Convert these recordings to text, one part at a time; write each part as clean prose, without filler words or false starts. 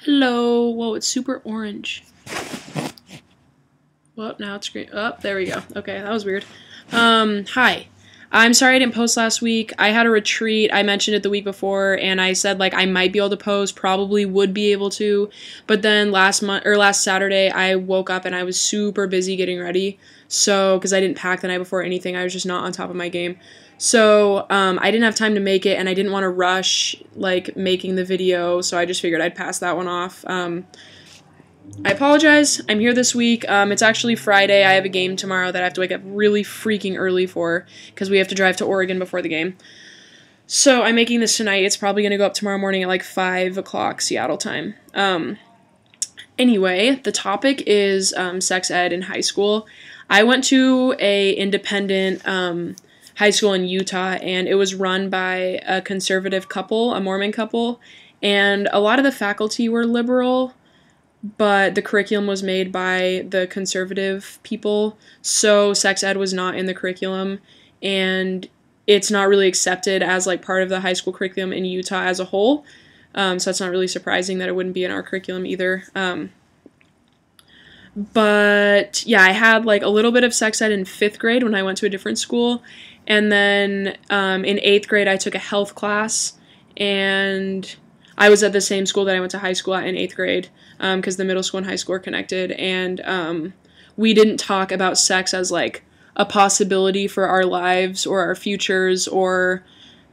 Hello. Whoa, it's super orange. Well, now it's green. Oh, there we go. Okay, that was weird. Hi. I'm sorry I didn't post last week. I had a retreat. I mentioned it the week before, and I said like I might be able to post, probably would be able to, but then last Saturday, I woke up and I was super busy getting ready. So, because I didn't pack the night before or anything, I was just not on top of my game. So, I didn't have time to make it, and I didn't want to rush like making the video. So I just figured I'd pass that one off. I apologize. I'm here this week. It's actually Friday. I have a game tomorrow that I have to wake up really freaking early for because we have to drive to Oregon before the game. So I'm making this tonight. It's probably going to go up tomorrow morning at like 5 o'clock Seattle time. Anyway, the topic is sex ed in high school. I went to a independent high school in Utah, and it was run by a conservative couple, a Mormon couple, and a lot of the faculty were liberal, but the curriculum was made by the conservative people, so sex ed was not in the curriculum, and it's not really accepted as like part of the high school curriculum in Utah as a whole, so it's not really surprising that it wouldn't be in our curriculum either. But yeah, I had like a little bit of sex ed in 5th grade when I went to a different school, and then in 8th grade I took a health class, and I was at the same school that I went to high school at in 8th grade, because the middle school and high school are connected, and we didn't talk about sex as like a possibility for our lives or our futures or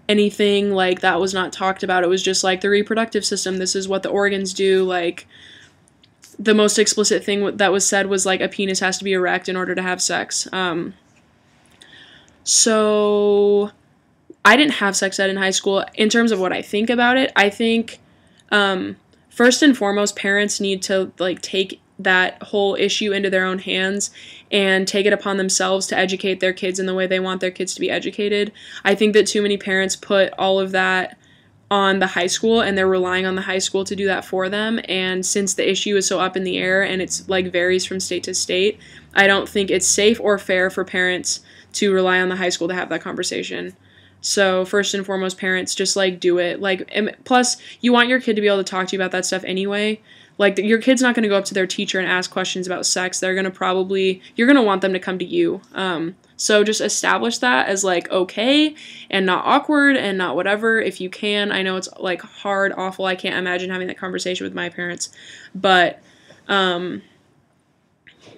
anything. Like, that was not talked about. It was just like the reproductive system, this is what the organs do. Like, the most explicit thing that was said was like a penis has to be erect in order to have sex. So I didn't have sex ed in high school. In terms of what I think about it, I think first and foremost, parents need to like take that whole issue into their own hands and take it upon themselves to educate their kids in the way they want their kids to be educated. I think that too many parents put all of that on the high school, and they're relying on the high school to do that for them, and since the issue is so up in the air and it's like varies from state to state, I don't think it's safe or fair for parents to rely on the high school to have that conversation. So first and foremost, parents, just like do it. Like, plus you want your kid to be able to talk to you about that stuff anyway. Like, your kid's not going to go up to their teacher and ask questions about sex. They're going to you're going to want them to come to you. So just establish that as like okay and not awkward and not whatever if you can. I know it's like hard, awful. I can't imagine having that conversation with my parents, but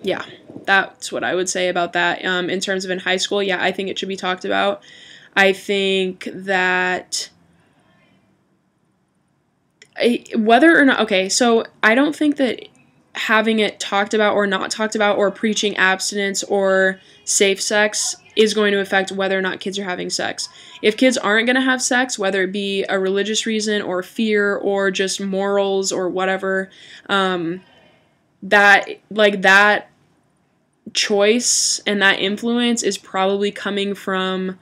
yeah, that's what I would say about that. In terms of in high school, yeah, I think it should be talked about. I think that whether or not, okay, so I don't think that having it talked about or not talked about or preaching abstinence or safe sex is going to affect whether or not kids are having sex. If kids aren't going to have sex, whether it be a religious reason or fear or just morals or whatever, that choice and that influence is probably coming from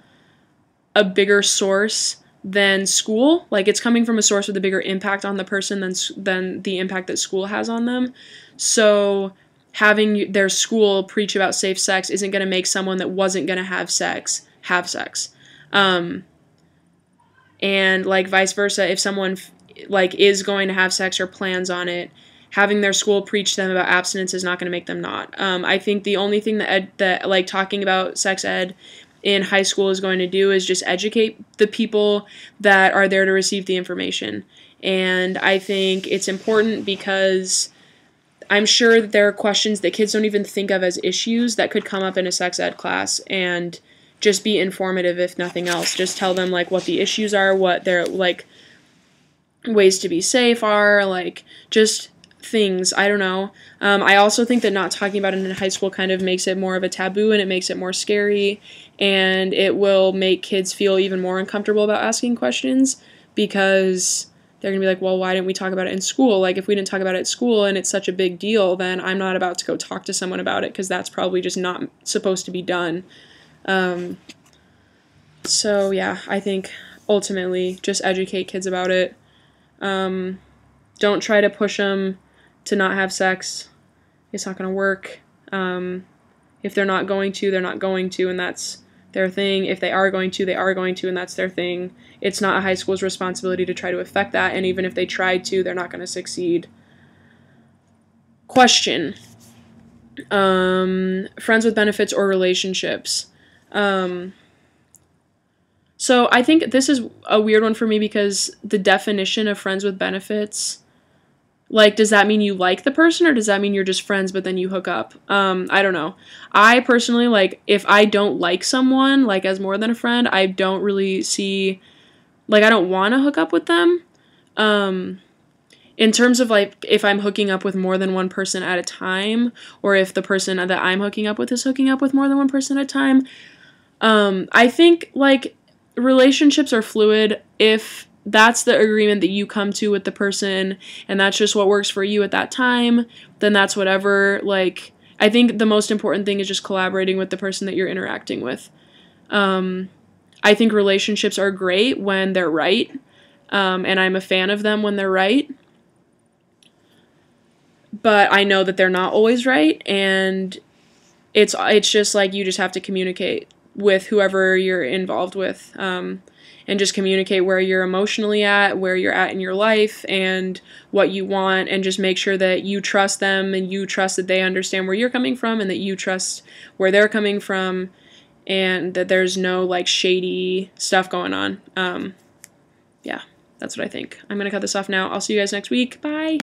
a bigger source than school. Like, it's coming from a source with a bigger impact on the person than the impact that school has on them. So having their school preach about safe sex isn't going to make someone that wasn't going to have sex have sex. And like vice versa, if someone like is going to have sex or plans on it, having their school preach to them about abstinence is not going to make them not. I think the only thing that like talking about sex ed in high school is going to do is just educate the people that are there to receive the information. And I think it's important because I'm sure that there are questions that kids don't even think of as issues that could come up in a sex ed class, and just be informative if nothing else. Just tell them like what the issues are, what their like ways to be safe are, like just things. I don't know. I also think that not talking about it in high school kind of makes it more of a taboo, and it makes it more scary, and it will make kids feel even more uncomfortable about asking questions because they're going to be like, well, why didn't we talk about it in school? Like, if we didn't talk about it at school and it's such a big deal, then I'm not about to go talk to someone about it because that's probably just not supposed to be done. So yeah, I think ultimately just educate kids about it. Don't try to push them to not have sex. It's not going to work. If they're not going to, they're not going to, and that's their thing. If they are going to, they are going to, and that's their thing. It's not a high school's responsibility to try to affect that, and even if they tried to, they're not going to succeed. Question. Friends with benefits or relationships. So I think this is a weird one for me because the definition of friends with benefits, like, does that mean you like the person or does that mean you're just friends but then you hook up? I don't know. I personally, like, if I don't like someone, like, as more than a friend, I don't really see, like, I don't want to hook up with them. In terms of, like, if I'm hooking up with more than one person at a time, or if the person that I'm hooking up with is hooking up with more than one person at a time, I think, like, relationships are fluid. If that's the agreement that you come to with the person and that's just what works for you at that time, then that's whatever. Like, I think the most important thing is just collaborating with the person that you're interacting with. I think relationships are great when they're right, and I'm a fan of them when they're right. But I know that they're not always right, and it's just like you just have to communicate with whoever you're involved with, and just communicate where you're emotionally at, where you're at in your life, and what you want, and just make sure that you trust them and you trust that they understand where you're coming from and that you trust where they're coming from, and that there's no, like, shady stuff going on. Yeah, that's what I think. I'm going to cut this off now. I'll see you guys next week. Bye!